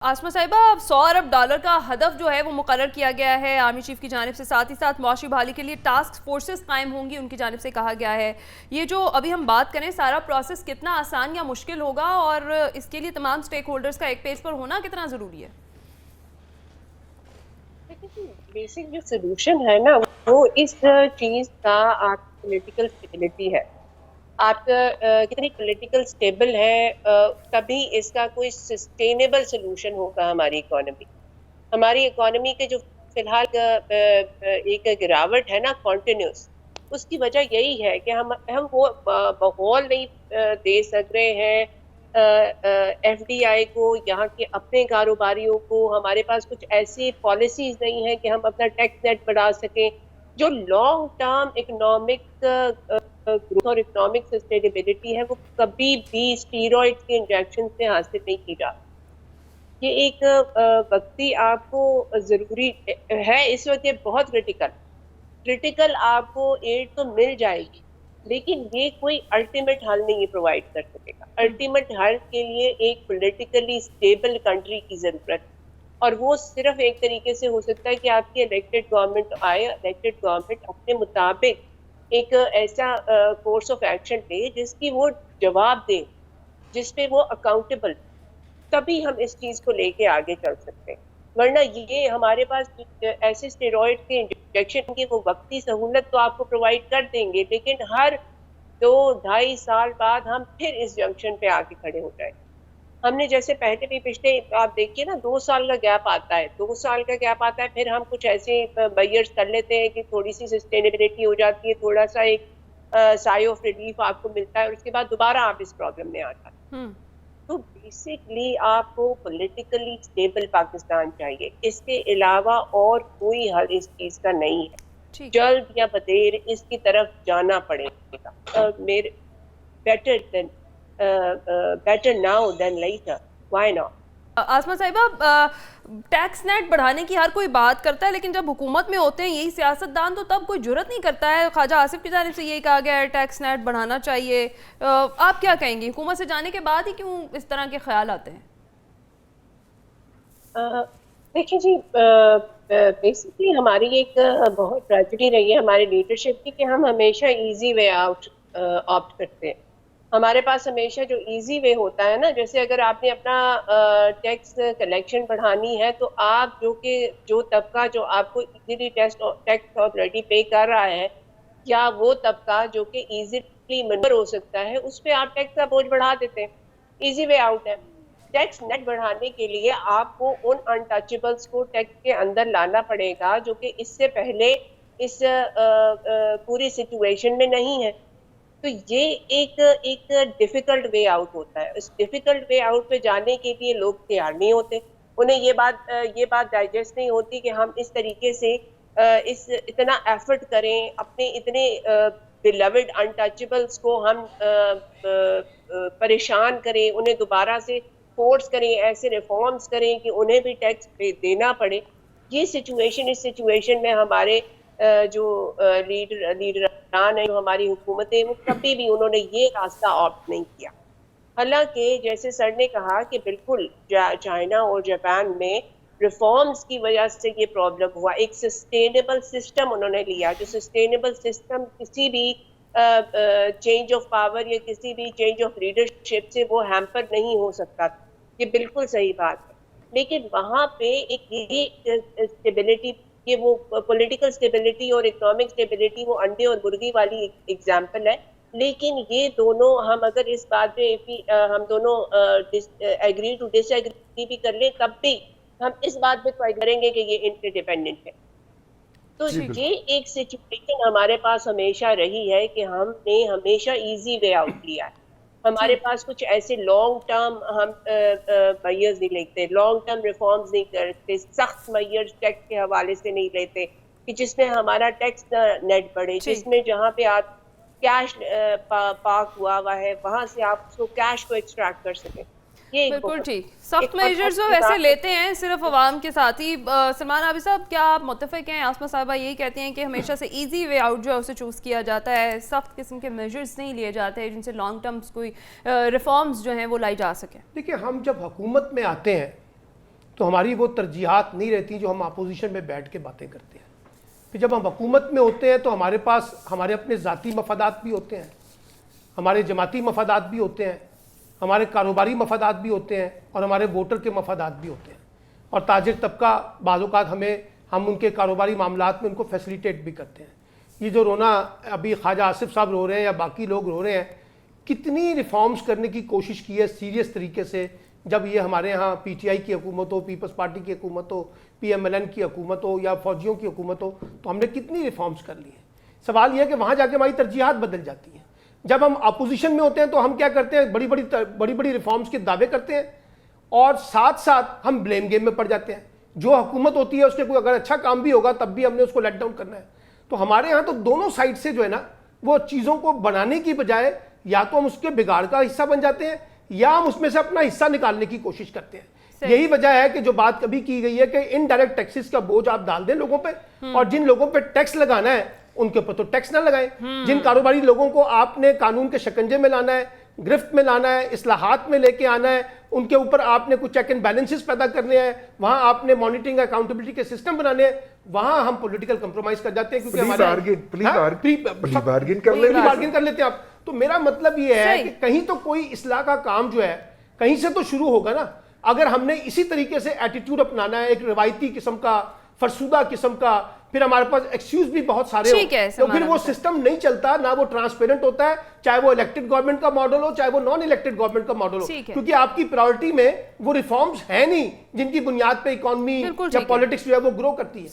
آسما صاحبہ، $100 ارب کا ہدف جو ہے وہ مقرر کیا گیا ہے آرمی چیف کی جانب سے، ساتھ ہی ساتھ معاشی بحالی کے لیے ٹاسک فورسز قائم ہوں گی، ان کی جانب سے کہا گیا ہے۔ یہ جو ابھی ہم بات کریں، سارا پروسیس کتنا آسان یا مشکل ہوگا، اور اس کے لیے تمام سٹیک ہولڈرز کا ایک پیج پر ہونا کتنا ضروری ہے؟ بیسک جو سولوشن ہے نا، وہ اس چیز کا آپ پولیٹیکل اسٹیبلٹی ہے۔ آپ کتنی پولیٹیکل اسٹیبل ہے، تبھی اس کا کوئی سسٹینیبل سولوشن ہوگا۔ ہماری اکانومی کے جو فی الحال ایک گراوٹ ہے نا، کنٹینیوس، اس کی وجہ یہی ہے کہ ہم وہ ماحول نہیں دے سک رہے ہیں ایف ڈی آئی کو، یہاں کے اپنے کاروباریوں کو۔ ہمارے پاس کچھ ایسی پالیسیز نہیں ہیں کہ ہم اپنا ٹیکس نیٹ بڑھا سکیں جو لانگ ٹرم اکنامک گروتھ اور اکنامک سسٹینیبلٹی ہے، وہ کبھی بھی اسٹیرائڈ کے انجیکشن سے حاصل نہیں کی جا۔ یہ ایک وقتی آپ کو ضروری ہے، اس وقت یہ بہت کرٹیکل آپ کو ایڈ تو مل جائے گی، لیکن یہ کوئی الٹیمیٹ حل نہیں پرووائڈ کر سکے گا۔ الٹیمیٹ حل کے لیے ایک پولیٹیکلی اسٹیبل کنٹری کی ضرورت ہے، اور وہ صرف ایک طریقے سے ہو سکتا ہے کہ آپ کی الیکٹڈ گورنمنٹ آئے، الیکٹڈ گورنمنٹ اپنے مطابق ایک ایسا کورس آف ایکشن لے جس کی وہ جواب دے، جس پہ وہ اکاؤنٹیبل، تبھی ہم اس چیز کو لے کے آگے چل سکتے ہیں۔ ورنہ یہ ہمارے پاس ایسے اسٹیرائڈ کے انجیکشن کی وہ وقتی سہولت تو آپ کو پرووائڈ کر دیں گے، لیکن ہر 2-2.5 سال بعد ہم پھر اس جنکشن پہ آ کے کھڑے ہو جائیں۔ ہم نے جیسے پہلے بھی پچھلے آپ دیکھیے نا، 2 سال کا گیپ آتا ہے، 2 سال کا گیپ آتا ہے، پھر ہم کچھ ایسے میئرز کر لیتے ہیں کہ تھوڑی سی سسٹینیبلٹی ہو جاتی ہے، تھوڑا سا ایک سائے آف ریلیف آپ کو ملتا ہے، اور اس کے بعد دوبارہ آپ اس پرابلم میں آ جاتے ہیں۔ تو بیسکلی آپ کو پولیٹیکلی اسٹیبل پاکستان چاہیے، اس کے علاوہ اور کوئی حل اس چیز کا نہیں ہے۔ جلد یا بدیر اس کی طرف جانا پڑے گا۔ Better now than later, why not? Asma صاحبہ، ٹیکس نیٹ بڑھانے کی ہر کوئی بات کرتا ہے، لیکن جب حکومت میں ہوتے ہیں یہی سیاستدان تو تب کوئی جرت نہیں کرتا ہے۔ خواجہ آصف کی جانب سے یہی کہا گیا ہے ٹیکس نیٹ بڑھانا چاہیے، آپ کیا کہیں گے؟ حکومت سے جانے کے بعد ہی کیوں اس طرح کے خیال آتے ہیں؟ دیکھیں جی، بیسکلی ہماری ایک بہت ٹریجڈی رہی ہے ہماری لیڈرشپ کی، کہ ہم ہمیشہ ایزی وے آؤٹ آپٹ کرتے ہیں۔ ہمارے پاس ہمیشہ جو ایزی وے ہوتا ہے نا، جیسے اگر آپ نے اپنا ٹیکس کلیکشن بڑھانی ہے، تو آپ جو طبقہ جو آپ کو ایزیلی ٹیکس آلریڈی پے کر رہا ہے، یا وہ طبقہ جو کہ ایزیلی منور ہو سکتا ہے، اس پہ آپ ٹیکس کا بوجھ بڑھا دیتے ہیں۔ ایزی وے آؤٹ ہے۔ ٹیکس نیٹ بڑھانے کے لیے آپ کو ان انٹچیبلز کو ٹیکس کے اندر لانا پڑے گا جو کہ اس سے پہلے اس پوری سچویشن میں نہیں ہے۔ تو یہ ایک ڈیفیکلٹ وے آؤٹ ہوتا ہے۔ اس ڈیفیکلٹ وے آؤٹ پہ جانے کے لیے لوگ تیار نہیں ہوتے، انہیں یہ بات ڈائجسٹ نہیں ہوتی کہ ہم اس طریقے سے اتنا ایفرٹ کریں، اپنے اتنے بیلوڈ انٹچیبلز کو ہم پریشان کریں، انہیں دوبارہ سے فورس کریں، ایسے ریفارمز کریں کہ انہیں بھی ٹیکس دینا پڑے۔ اس سچویشن میں ہمارے جو لیڈران ہیں، جو ہماری حکومتیں، وہ کبھی بھی انہوں نے یہ راستہ آپٹ نہیں کیا۔ حالانکہ جیسے سر نے کہا کہ بالکل چائنا اور جاپان میں ریفارمز کی وجہ سے یہ پرابلم ہوا، ایک سسٹینیبل سسٹم انہوں نے لیا، جو سسٹینیبل سسٹم کسی بھی چینج آف پاور یا کسی بھی چینج آف لیڈرشپ سے وہ ہیمپر نہیں ہو سکتا تھا۔ یہ بالکل صحیح بات ہے، لیکن وہاں پہ ایک یہ اسٹیبلٹی، یہ وہ پولیٹیکل اسٹیبلٹی اور اکنامک اسٹیبلٹی، وہ انڈے اور مرغی والی ایگزامپل ہے۔ لیکن یہ دونوں، ہم اگر اس بات پہ ہم دونوں ایگری ٹو ڈس ایگری بھی کر لیں، تب بھی ہم اس بات پہ ٹرائی کریں گے کہ یہ انٹر ڈیپینڈنٹ ہے۔ تو یہ ایک سچویشن ہمارے پاس ہمیشہ رہی ہے کہ ہم نے ہمیشہ ایزی وے آؤٹ لیا ہے۔ ہمارے پاس کچھ ایسے لانگ ٹرم ہم میئرز نہیں لیتے، لانگ ٹرم ریفارمز نہیں کرتے، سخت میئرز ٹیکس کے حوالے سے نہیں لیتے کہ جس میں ہمارا ٹیکس نیٹ بڑھے، جس میں جہاں پہ آپ کیش پاک ہوا ہے، وہاں سے آپ اس کو کیش کو ایکسٹریکٹ کر سکیں۔ بالکل ٹھیک، سخت میجرز وہ ویسے لیتے ہیں صرف عوام کے ساتھ ہی۔ سلمان عابد صاحب، کیا آپ متفق ہیں؟ آسما صاحبہ یہی کہتی ہیں کہ ہمیشہ سے ایزی وے آؤٹ جو ہے اسے چوز کیا جاتا ہے، سخت قسم کے میجرز نہیں لیے جاتے ہیں جن سے لانگ ٹرمز کوئی ریفارمز جو ہیں وہ لائی جا سکیں۔ دیکھیے، ہم جب حکومت میں آتے ہیں تو ہماری وہ ترجیحات نہیں رہتی جو ہم اپوزیشن میں بیٹھ کے باتیں کرتے ہیں. پھر جب ہم حکومت میں ہوتے ہیں تو ہمارے پاس ہمارے اپنے ذاتی مفادات بھی ہوتے ہیں, ہمارے جماعتی مفادات بھی ہوتے ہیں, ہمارے کاروباری مفادات بھی ہوتے ہیں, اور ہمارے ووٹر کے مفادات بھی ہوتے ہیں. اور تاجر طبقہ بعض اوقات ہم ان کے کاروباری معاملات میں ان کو فیسیلیٹیٹ بھی کرتے ہیں. یہ جو رونا ابھی خواجہ آصف صاحب رو رہے ہیں یا باقی لوگ رو رہے ہیں, کتنی ریفارمز کرنے کی کوشش کی ہے سیریس طریقے سے. جب یہ ہمارے ہاں پی ٹی آئی کی حکومت ہو, پیپلز پارٹی کی حکومت ہو, پی ایم ایل این کی حکومت ہو, یا فوجیوں کی حکومت ہو, تو ہم نے کتنی ریفارمز کر لی ہیں. سوال یہ ہے کہ وہاں جا کے ہماری ترجیحات بدل جاتی ہیں. جب ہم اپوزیشن میں ہوتے ہیں تو ہم کیا کرتے ہیں, بڑی بڑی ریفارمز کے دعوے کرتے ہیں, اور ساتھ ساتھ ہم بلیم گیم میں پڑ جاتے ہیں. جو حکومت ہوتی ہے اس کے کوئی اگر اچھا کام بھی ہوگا تب بھی ہم نے اس کو لیٹ ڈاؤن کرنا ہے. تو ہمارے ہاں تو دونوں سائڈ سے جو ہے نا, وہ چیزوں کو بنانے کی بجائے یا تو ہم اس کے بگاڑ کا حصہ بن جاتے ہیں, یا ہم اس میں سے اپنا حصہ نکالنے کی کوشش کرتے ہیں. یہی وجہ ہے کہ جو بات کبھی کی گئی ہے کہ انڈائریکٹ ٹیکسز کا بوجھ آپ ڈال دیں لوگوں پہ, اور جن لوگوں پہ ٹیکس لگانا ہے ان کے اوپر تو ٹیکس نہ لگائیں. جن کاروباری لوگوں کو آپ نے قانون کے شکنجے میں لانا ہے, گرفت میں لانا ہے, اصلاحات میں لے کے آنا ہے, ان کے اوپر آپ نے کچھ چیک اینڈ بیلنسز پیدا کرنے ہیں, وہاں آپ نے مانیٹرنگ اکاؤنٹیبلٹی کے سسٹم بنانے ہیں, وہاں ہم پولیٹیکل کمپرومائز کر جاتے ہیں کیونکہ ہمارے بارگن کر لیتے ہیں آپ. تو میرا مطلب یہ ہے کہ کہیں تو کوئی اصلاح کا کام جو ہے کہیں سے تو شروع ہوگا نا. اگر ہم نے اسی طریقے سے ایٹیٹیوڈ اپنانا ہے, ایک روایتی قسم کا, فرسودہ قسم کا, پھر ہمارے پاس ایکسکیوز بھی بہت سارے ہو, تو پھر وہ سسٹم نہیں چلتا, نہ وہ ٹرانسپیرنٹ ہوتا ہے, چاہے وہ الیکٹڈ گورنمنٹ کا ماڈل ہو چاہے وہ نان الیکٹڈ گورنمنٹ کا ماڈل ہو, کیونکہ آپ کی پرائورٹی میں وہ ریفارمز ہیں نہیں جن کی بنیاد پہ اکانومی یا پالیٹکس جو ہے وہ گرو کرتی ہے.